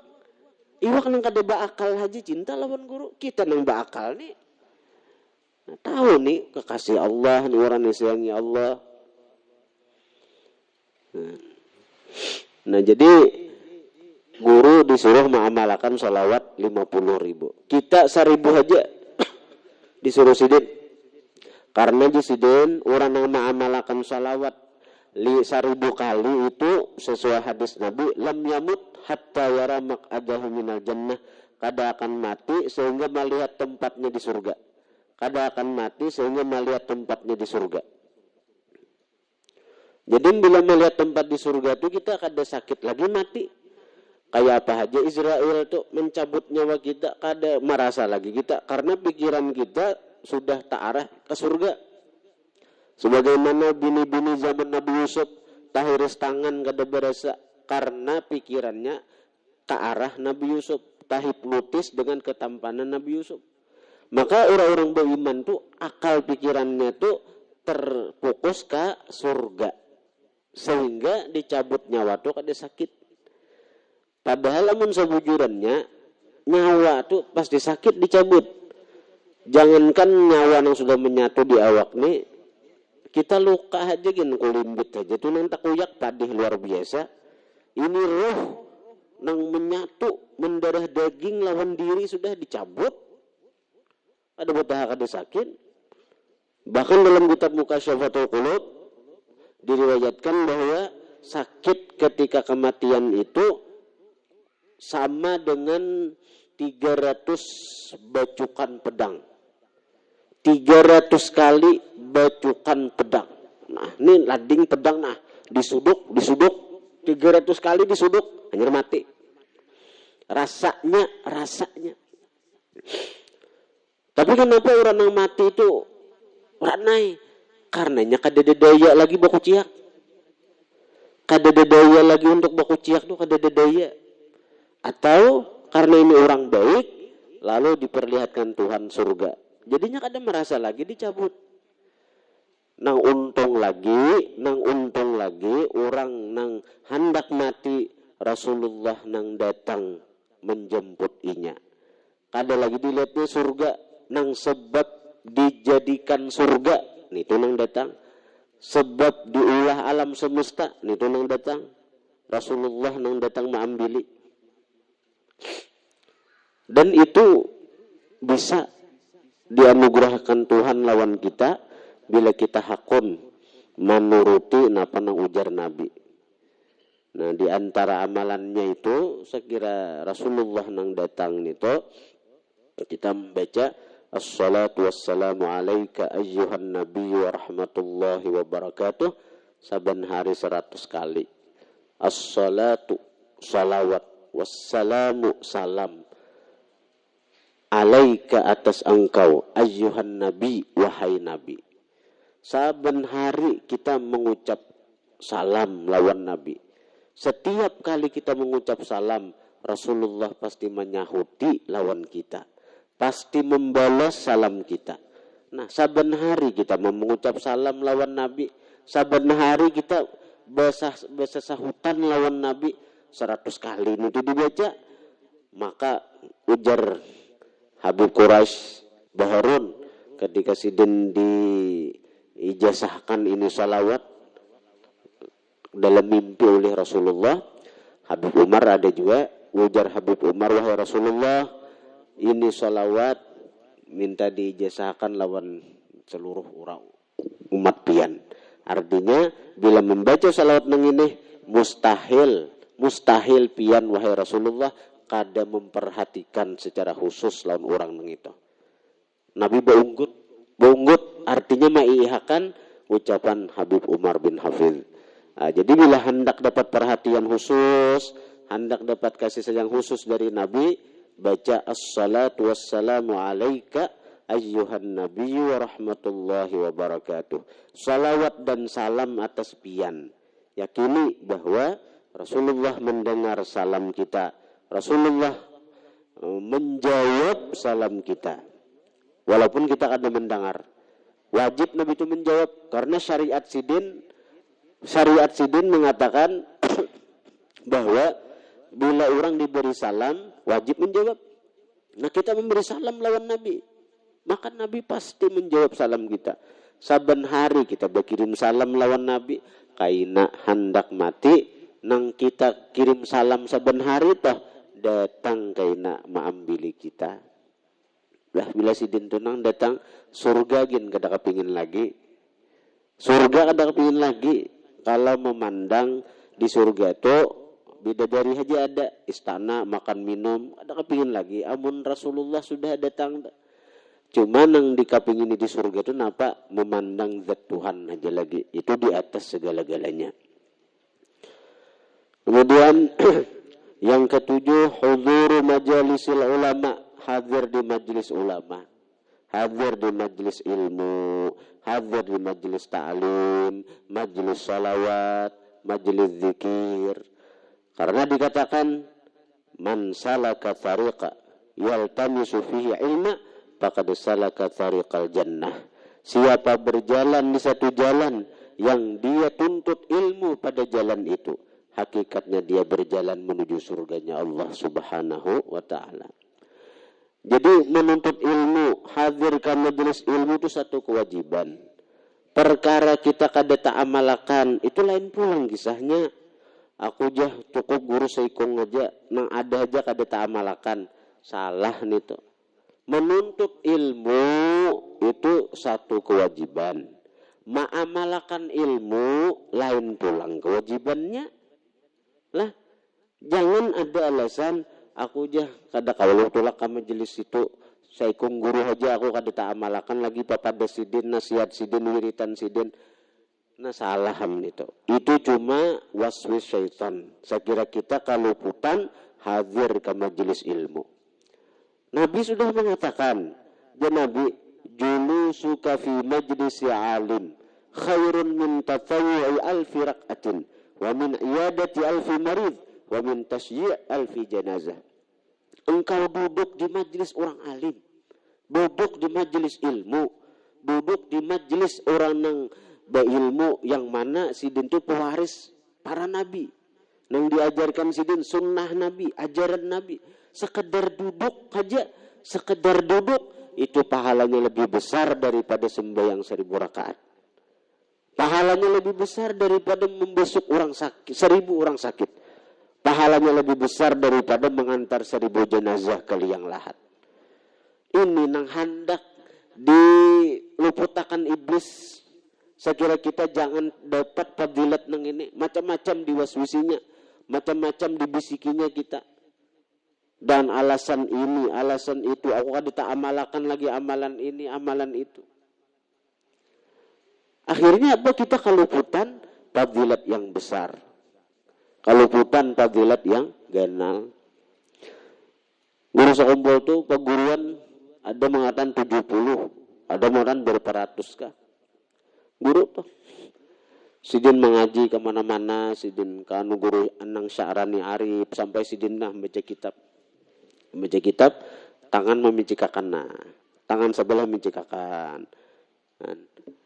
Iwak nang kada baakal aja cinta lawan guru. Kita nang baakal nih. Nah, tahu nih kekasih Allah, nih orang yang sayangi Allah. Nah jadi guru disuruh mengamalkan sholawat 50.000. Kita 1.000 aja disuruh sidin. Karena di sidin orang yang mengamalkan sholawat 1.000 kali itu sesuai hadis Nabi, lam yamut hatta yara maq'adahu minal jannah, kada akan mati sehingga melihat tempatnya di surga. Kada akan mati sehingga melihat tempatnya di surga. Jadi bila melihat tempat di surga itu kita kada sakit lagi mati. Kayak apa aja Israel tuh mencabut nyawa kita, kada merasa lagi kita karena pikiran kita sudah ta'arah ke surga. Sebagaimana bini-bini zaman Nabi Yusuf tahiris tangan kada berasa karena pikirannya ke arah Nabi Yusuf, tahip lutis dengan ketampanan Nabi Yusuf. Maka orang-orang beriman tuh akal pikirannya tuh terfokus ke surga sehingga dicabut nyawa tuh kada sakit. Padahal amun sebujurannya nyawa tuh pasti sakit dicabut. Jangankan nyawa yang sudah menyatu di awak nih, kita luka aja gini kulimbit aja tuh nang takuyak padih luar biasa. Ini roh nang menyatu mendarah daging lawan diri sudah dicabut. Ada betah kada sakit. Bahkan dalam kitab Mukasyafatul Qulub diriwayatkan bahwa sakit ketika kematian itu sama dengan 300 bacukan pedang. 300 kali bacukan pedang. Nah, ini lading pedang disuduk 300 kali disuduk, hanya mati. Rasanya. Tapi kenapa orang yang mati itu ranai? Karenanya kada daya lagi baku ciak. Kada daya lagi untuk baku ciak tuh kada daya. Atau karena ini orang baik lalu diperlihatkan Tuhan surga. Jadinya kada merasa lagi dicabut. Nang untung lagi orang nang hendak mati Rasulullah nang datang menjemput inya. Kada lagi dilihatnya surga nang sebab dijadikan surga nitu nang datang. Sebab diulah alam semesta nitu nang datang. Rasulullah nang datang maambili. Dan itu bisa dianugerahkan Tuhan lawan kita bila kita hakun menuruti napa nang ujar Nabi. Nah, di antara amalannya itu sekira Rasulullah nang datang nito kita membaca assalatu wassalamu alaika ayyuhan nabiyyu wa rahmatullahi wa barakatuh saban hari 100 kali. Assalatu salawat wassalamu salam alaika atas engkau ayyuhan nabi wahai nabi. Saben hari kita mengucap salam lawan nabi. Setiap kali kita mengucap salam Rasulullah pasti menyahuti lawan kita, pasti membalas salam kita. Nah, saben hari kita mengucap salam lawan nabi, saben hari kita bahasa sahutan lawan nabi 100 kali itu dibaca. Maka ujar Habib Quraisy Baharun ketika sidin diijazahkan ini salawat dalam mimpi oleh Rasulullah. Habib Umar ada juga, ujar Habib Umar, wahai Rasulullah, ini salawat minta diijazahkan lawan seluruh orang umat pian. Artinya bila membaca salawat nang ini mustahil pian wahai Rasulullah kada memperhatikan secara khusus lawan orang nang itu. Nabi baunggut artinya maihakan ucapan Habib Umar bin Hafidh. Jadi bila hendak dapat perhatian khusus, hendak dapat kasih sayang khusus dari Nabi, baca as-salatu wassalamu alaika ayyuhan nabiyyu wa rahmatullahi wa barakatuh. Salawat dan salam atas pian. Yakini bahwa Rasulullah mendengar salam kita. Rasulullah menjawab salam kita. Walaupun kita kada mendengar. Wajib Nabi itu menjawab. Karena syariat sidin mengatakan bahwa bila orang diberi salam, wajib menjawab. Nah kita memberi salam lawan Nabi. Maka Nabi pasti menjawab salam kita. Saben hari kita berkirim salam lawan Nabi. Kaina hendak mati, nang kita kirim salam saben hari toh datang kaina maambili kita. Lah bila sidin tunang datang surga gin kada kepingin lagi. Surga kada kepingin lagi. Kalau memandang di surga itu bidadari aja ada, istana makan minum, ada kepingin lagi. Amun Rasulullah sudah datang. Cuma nang dikapingin di surga itu napa memandang zat Tuhan aja lagi. Itu di atas segala-galanya. Kemudian yang ketujuh, huzuru majalisil ulama, hadir di majelis ulama, hadir di majelis ilmu, hadir di majelis ta'lim, majelis salawat, majelis zikir. Karena dikatakan man salaka tariqa yaltamisu fihi ilma faqad salaka tariqal jannah. Siapa berjalan di satu jalan yang dia tuntut ilmu pada jalan itu, hakikatnya dia berjalan menuju surganya Allah Subhanahu wa taala. Jadi menuntut ilmu, hadir ke majelis ilmu itu satu kewajiban. Perkara kita kada tak amalakan, itu lain pulang kisahnya. Aku jah cukup guru seikung aja, nang ada aja kada tak amalakan. Salah nih tuh. Menuntut ilmu itu satu kewajiban. Ma'amalakan ilmu lain pulang kewajibannya. Lah, jangan ada alasan aku jah kada kalau tulak ke majelis itu saikung guru aja aku kada tak amalakan lagi papada sidin, nasihat sidin, wiritan sidin. Nah salah itu. Itu cuma waswis syaitan. Saya kira kita kalau putan hadir ke majelis ilmu. Nabi sudah mengatakan, dan Nabi julusuka fi majlisi alim khairun min tatawwu'i alfi rak'atin wa min iyadati alfi marid wa min tasyi' alfi janazah. Engkau duduk di majelis orang alim, duduk di majelis ilmu, duduk di majelis orang yang berilmu yang mana sidin itu pewaris para nabi. Yang diajarkan sidin sunnah nabi, ajaran nabi. Sekedar duduk aja, sekedar duduk itu pahalanya lebih besar daripada sembahyang 1000 rakaat. Pahalanya lebih besar daripada membesuk orang sakit, 1000 orang sakit. Pahalanya lebih besar daripada mengantar 1000 jenazah ke liang lahat. Ini nang hendak diluputakan iblis. Saya kira kita jangan dapat fadilat nang ini. Macam-macam diwaswisinya, macam-macam dibisikinya kita. Dan alasan ini, alasan itu, aku kada tak amalakan lagi amalan ini, amalan itu. Akhirnya apa? Kita kaluputan fadilat yang besar. Kaluputan fadilat yang ganal. Guru sekumpul tuh perguruan ada mengatakan 70, ada mengatakan berapa ratus kah? Guru tuh. Sidin mengaji kemana-mana, sidin kanu guru Anang Sya'rani Arif, sampai sidin nah baca kitab. Membaca kitab, tangan memicikakan, tangan sebelah memicikakan.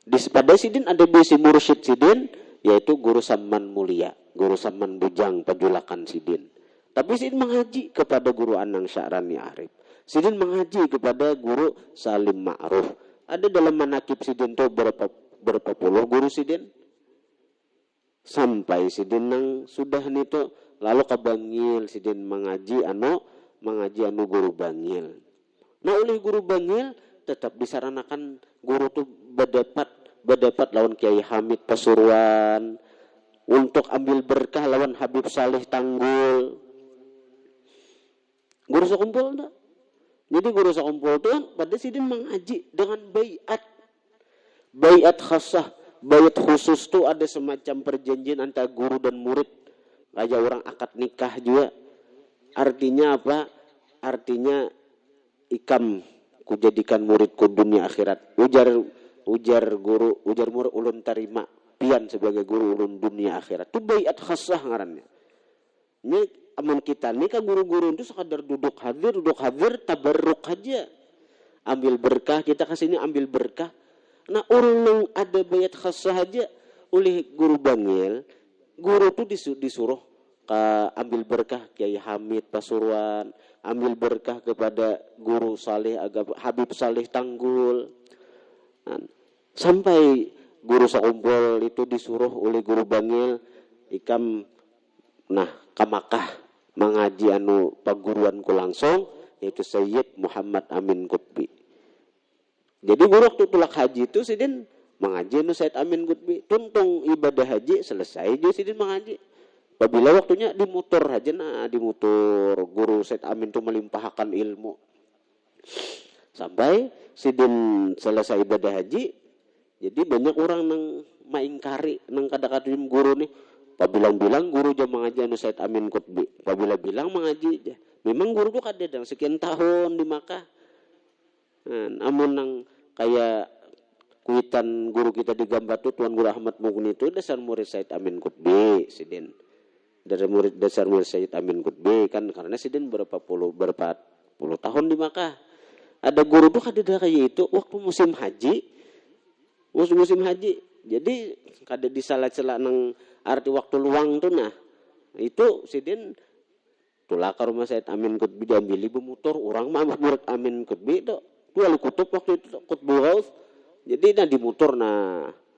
Pada sidin ada bisi mursyid sidin, yaitu guru Saman Mulia, guru Saman Bujang, pajulakan sidin. Tapi sidin mengaji kepada guru Anang Sya'rani Arif. Sidin mengaji kepada guru Salim Ma'ruf. Ada dalam manakib sidin itu berapa puluh guru sidin. Sampai sidin nang sudah nito, lalu ke Bangil sidin mengaji guru Bangil. Nah oleh guru Bangil tetap disaranakan guru tu berdapat lawan Kiai Hamid Pasuruan untuk ambil berkah lawan Habib Saleh Tanggul. Guru sekumpul tak? Jadi guru sekumpul tu pada sidin mengaji dengan baiat khassah Bayat khusus tuh ada semacam perjanjian antara guru dan murid. Kayak orang akad nikah juga. Artinya apa? Artinya ikam ku jadikan muridku dunia akhirat. Ujar murid ulun tarima pian sebagai guru ulun dunia akhirat. Itu bayat khasah ngarannya. Ini amun kita nih kan guru-guru itu sekadar duduk hadir tabarruk aja. Ambil berkah, kita kasih ini ambil berkah. Nah orang yang ada bayat khasah aja oleh guru Bangil, guru tuh disuruh ambil berkah Kiai Hamid Pasuruan, ambil berkah kepada guru Saleh Habib Saleh Tanggul. Nah, sampai guru Sakumpul itu disuruh oleh guru Bangil ikam ke Makkah mengaji paguruanku langsung yaitu Sayyid Muhammad Amin Qutbi. Jadi guru waktu tulak haji itu sidin mengaji Sayyid Amin Qutbi. Tuntung ibadah haji selesai dia sidin mengaji. Apabila waktunya dimutur aja dimutur guru Sayyid Amin itu melimpahkan ilmu. Sampai sidin selesai ibadah haji. Jadi banyak orang nang maingkari nang kadang-kadang guru nih. Pabilang-bilang guru jam mengaji Sayyid Amin Qutbi. Pabila bilang mengaji aja. Memang guru tuh kadang sekian tahun di Makkah. Namun nang kayak kuitan guru kita di Gambar tuh Tuan Guru Ahmad Mugni itu dasar murid Sayyid Amin Qutbi sidin. Dasar murid Sayyid Amin Qutbi kan karena sidin berapa puluh tahun di Makkah. Ada guru tuh kadang kayak itu waktu musim haji. Jadi kada disalah-salah nang arti waktu luang tuh itu sidin tulah ke rumah Sayyid Amin Qutbi diambili bemutur orang mah murid Amin Qutbi tuh wali kutub waktu itu Qutbul Ghaus. Jadi dimutur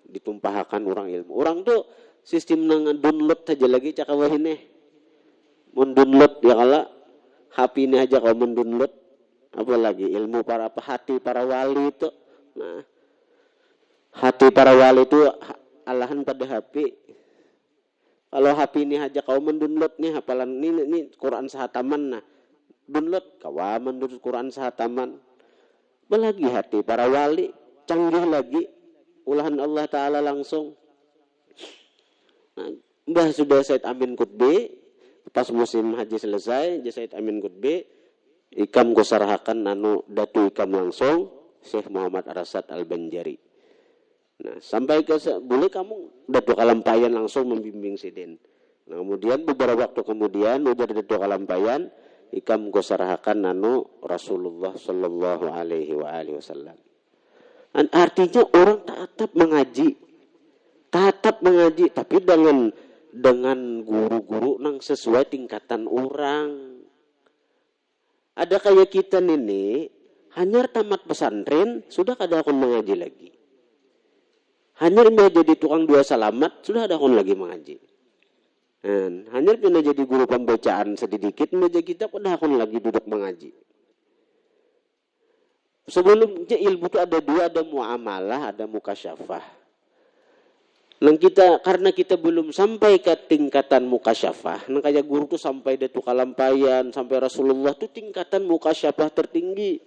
ditumpahkan orang ilmu. Orang tuh sistem nang download aja lagi cakawah ini. Mun download ya kala HP ini aja kalau mendownload apalagi ilmu hati para wali itu. Nah, hati para wali itu alahan pada HP. Kalau HP ini aja kau mendownload nih hafalan ini Quran sahataman download kawaman download Quran sahataman. Belagi hati para wali canggih lagi ulahan Allah Ta'ala langsung. Mbah sudah Sayyid Amin Qutbi pas musim haji selesai Sayyid Amin Qutbi ikam kusarahakan datu ikam langsung Syekh Muhammad Arasad Al-Banjari. Nah, sampai boleh kamu datu kalampayan langsung membimbing sidin. Nah, kemudian beberapa waktu kemudian ujar datu kalampayan ikam kusarahakan Rasulullah sallallahu alaihi wasallam. Artinya orang tatap mengaji tapi dengan guru-guru nang sesuai tingkatan orang. Ada kayak kita ini hanya tamat pesantren sudah kada akan mengaji lagi. Hanya jadi tukang dua salamat sudah ada akan lagi mengaji. Hanya pernah jadi guru pembacaan sedikit meja kita pada akan lagi duduk mengaji. Sebelumnya ilmu itu ada dua, ada muamalah, ada mukasyafah. Karena kita belum sampai ke tingkatan mukasyafah, kayak guru tuh sampai datu kalampayan, sampai Rasulullah tuh tingkatan mukasyafah tertinggi.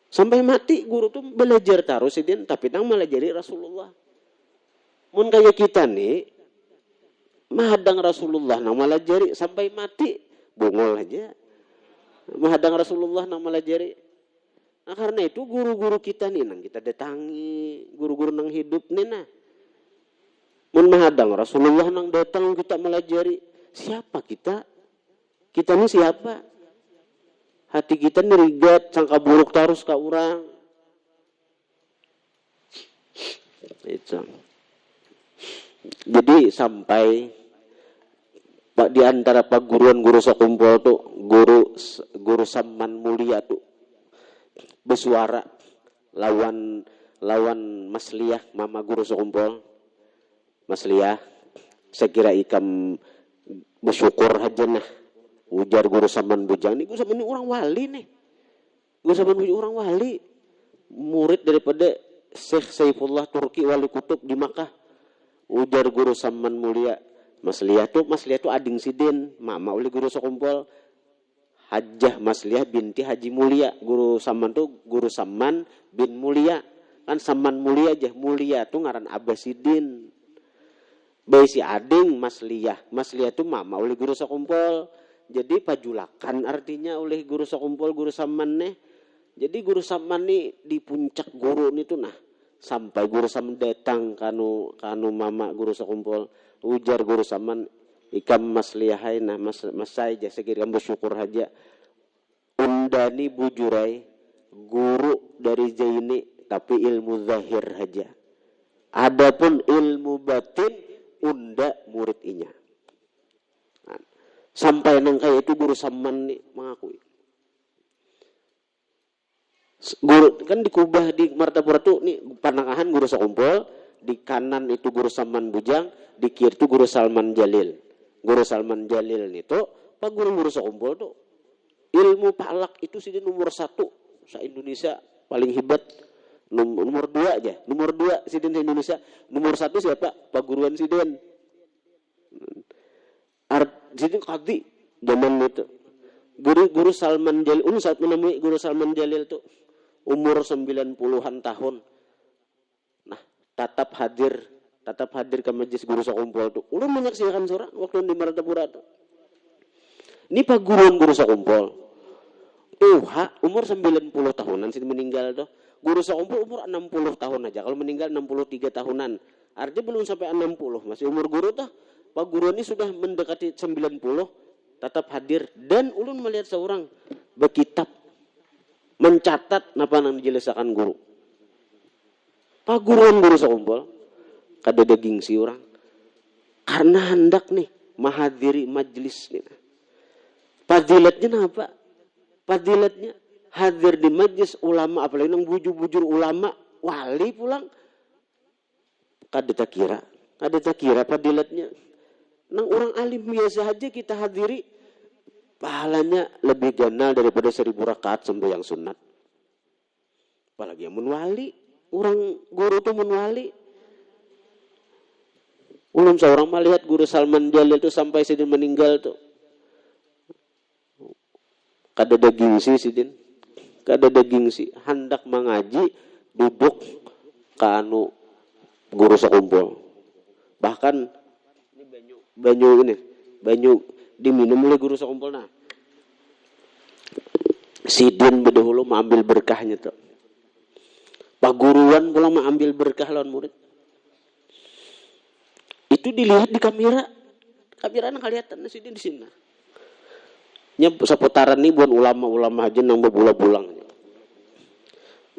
Sampai mati guru tuh belajar taruh sidin tapi nang melajari Rasulullah. Mun kayak kita nih mahadang Rasulullah nang melajari sampai mati bungol aja. Mahadang Rasulullah nang melajari. Nah, karena itu guru-guru kita nih nang kita datangi, guru-guru nang hidup nih mun mahadang Rasulullah nang datang kita melajari. Siapa kita? Kita nih siapa? Hati kita nerigat sangka buruk terus ke orang. Itu. Jadi sampai di antara paguruan guru Sakumpul tuh guru Saman Mulia tuh bersuara lawan Mas Liah, mama guru Sakumpul. Mas Liah, saya kira ikam bersyukur aja ujar guru Saman Bujang nih, guru Saman ini orang wali nih. Guru Saman Bujang orang wali. Murid daripada Syekh Saifullah Turki wali kutub di Makkah. Ujar guru Saman Mulia. Mas Liah tuh ading sidin. Mama oleh guru Sakumpul. Hajjah Mas Liah binti Haji Mulia. Guru Saman tuh guru Saman bin Mulia. Kan saman mulia aja. Mulia tuh ngaran Abah Sidin. Bayi si ading Mas Liyah. Mas Liyah tuh mama oleh guru sakumpul. Jadi pajulakan artinya oleh guru sakumpul guru saman nih. Jadi guru saman nih di puncak guru nih tuh nah. Sampai guru saman datang kanu mama guru sakumpul. Ujar guru saman ikam Mas Liyah nah mas saya aja sekira bersyukur aja. Undani bujurai guru dari Zaini tapi ilmu zahir aja. Adapun ilmu batin unda murid inya. Sampai nang kayak itu guru saman nih mengakui. Guru kan dikubah di martapura tuh nih panangahan guru sakumpul, di kanan itu guru saman bujang, di kiri itu guru Salman Jalil. Guru Salman Jalil itu pak guru sakumpul tuh ilmu palak itu sih nomor 1 se Indonesia paling hebat. Nomor 2 aja. Nomor 2 Sidin Indonesia. Nomor 1 siapa? Pak Guruan Sidin. Sidin Qadhi zaman itu. Guru Salman Jalil, saat menemui guru Salman Jalil tuh umur 90-an tahun. Nah, tatap hadir ke majelis guru sakumpul tuh. Ulun menyaksikan seorang waktu di Martapura tuh. Ini Pak Guruan guru sakumpul. Umur 90 tahunan sih meninggal tuh. Guru sakumpul umur 60 tahun aja. Kalau meninggal 63 tahunan. Artinya belum sampai 60. Masih umur guru tuh. Pak Guru ini sudah mendekati 90. Tetap hadir. Dan ulun melihat seorang berkitab. Mencatat apa yang dijelaskan guru. Pak Guruan guru sakumpul. Kada daging si orang. Karena hendak nih. Mahadiri majlis nih. Fadilatnya apa? Fadilatnya hadir di majlis ulama, apalagi nang bujur-bujur ulama, wali pulang. Kada tak kira fadilatnya. Nang orang alim biasa aja kita hadiri, pahalanya lebih ganal daripada 1000 rakaat sembahyang sunat. Apalagi yang menwali, orang guru tuh menwali. Ulun seorang melihat guru Salman Jalil tuh sampai Sidin meninggal tuh. Kada daging si Sidin. Kada daging si. Hendak mengaji, duduk ke guru sakumpul. Bahkan banyu diminum oleh guru sakumpul nah. Sidin berdahulu mengambil berkahnya tuh. Pak Guruan pulang mengambil berkah lawan murid. Itu dilihat di kamera. Kamera nang kelihatan Sidin di sini. Nya seputaran nih buat ulama-ulama aja nang bebulang-bulang.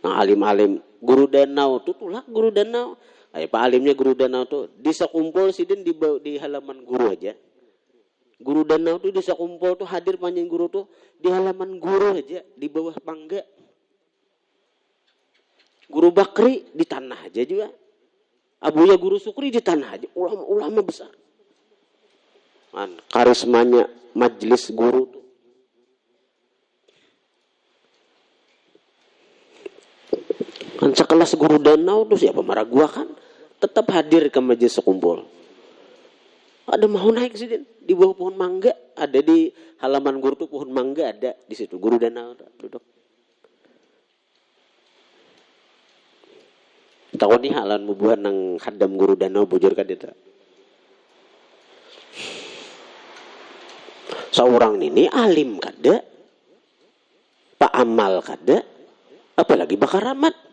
Nah alim-alim guru danau tuh tulak guru danau. Pak alimnya guru danau tuh di sakumpul Sidin di halaman guru aja. Guru danau tuh di sakumpul tuh hadir panjang guru tuh di halaman guru aja di bawah mangga. Guru Bakri di tanah aja juga. Abuya guru Sukri di tanah aja. Ulama-ulama besar. Karismanya majelis guru tuh. Kan sekelas guru danau tuh siapa meragukan tetap hadir ke majelis sekumpul. Ada mau naik Sidin di bawah pohon mangga, ada di halaman guru tuh pohon mangga ada di situ guru danau duduk. Takon nih halan mubuhan nang hadam guru danau bujur ka ditu. Seorang ini alim kada, pak amal kada, apalagi bakaramat.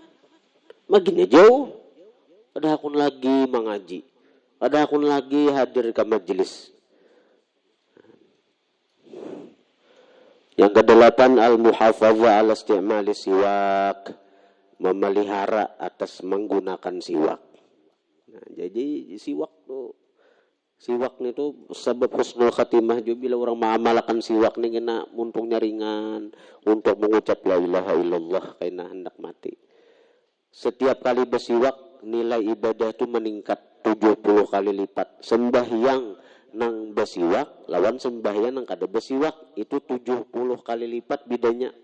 Maginya jauh. Ada akun lagi mengaji. Ada akun lagi hadir ke majelis. Yang ke-8 al-muhafazah ala isti'mali siwak. Memelihara atas menggunakan siwak. Nah, jadi siwak tuh. Siwak nih tuh sebab husnul khatimah juga bila orang mengamalkan siwak nih kena muntungnya ringan untuk mengucap la ilaha illallah kena hendak mati. Setiap kali bersiwak nilai ibadah itu meningkat 70 kali lipat. Sembahyang nang bersiwak lawan sembahyang nang kada bersiwak itu 70 kali lipat bedanya.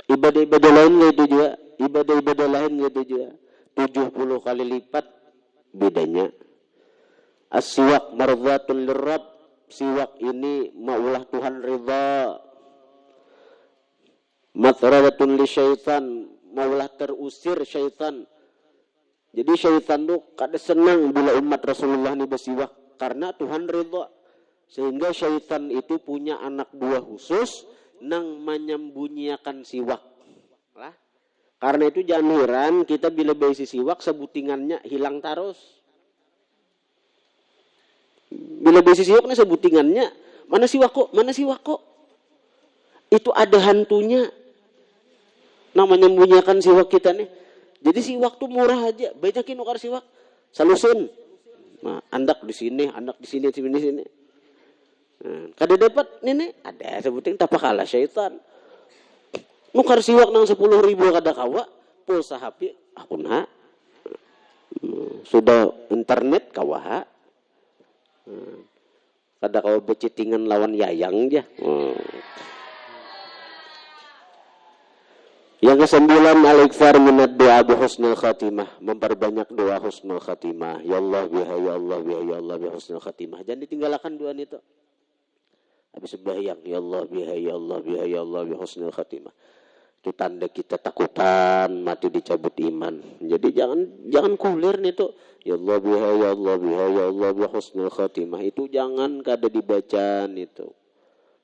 Ibadah-ibadah lain gitu juga, ibadah-ibadah lain gitu juga. 70 kali lipat bedanya. As-siwak mardhatun lirrabb. Siwak ini maulah Tuhan ridha. Mathradatun li syaitan, maulah terusir syaitan. Jadi syaitan tuh kada senang bila umat Rasulullah ini bersiwak karena Tuhan ridha. Sehingga syaitan itu punya anak buah khusus nang menyembunyikan siwak. Lah. Karena itu jangan heran kita bila berisi siwak sebutingannya hilang terus. Bila berisi siwak nih sebutingannya mana siwak kok? Itu ada hantunya. Nang menyembunyikan siwak kita nih. Jadi siwak tuh murah aja. Banyakin ukar siwak. Salusin. Nah, andak di sini. Kada dapat ini ada sebutin tapak kalah syaitan. Nukar siwak nang 10.000 kada kawa, pulsa HP aku na. Sudah internet kawa. Kada kawa becitingan lawan yayang aja. Yang ke-9 al-iktsar minad doa bi husnul khatimah, memperbanyak doa husnul khatimah. Ya Allah biha ya Allah biha ya Allah bi husnul khatimah. Jangan ditinggalkan doa itu. Habis sembahyang ya Allah biha ya Allah biha ya Allah bi husnul khatimah. Itu tanda kita takutan mati dicabut iman. Jadi jangan kulir nih tuh. Ya Allah biha ya Allah biha ya Allah bi husnul khatimah. Itu jangan kada dibacaan itu.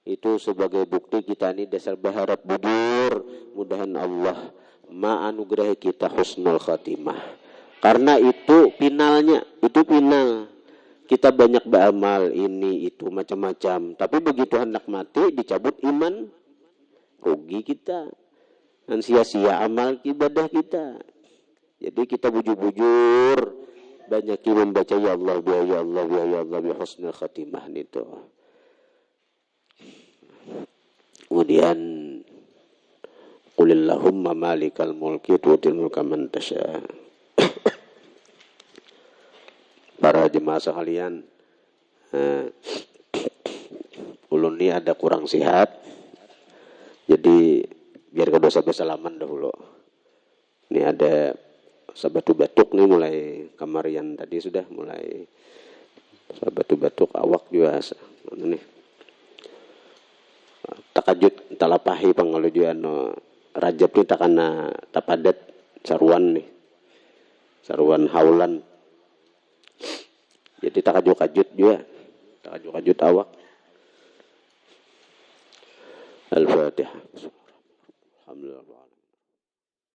Itu sebagai bukti kita ini dasar berharap bujur. Mudahan Allah ma'anugerahi kita husnul khatimah. Karena itu finalnya, itu final. Kita banyak beramal ini itu macam-macam. Tapi begitu hendak mati dicabut iman, rugi kita. Dan sia-sia amal ibadah kita. Jadi kita bujur-bujur banyakin membaca ya Allah ya Allah ya Allah bi husnul khatimah itu. Kemudian qulillahumma malikal mulki tu'til mulka man tasya. Para jemaah sekalian, ulun ini ada kurang sehat. Jadi biar kada usah bersalaman dahulu. Ini ada sabatu-batuk nih mulai kemarian tadi sudah mulai sabatu-batuk awak juga nih. Takajut talapahi pangalujuan Rajab ni takana tapadat saruan nih. Saruan haulan. Jadi takajut-kajut juga. Takajut-kajut awak. Al-Fatihah. Alhamdulillah.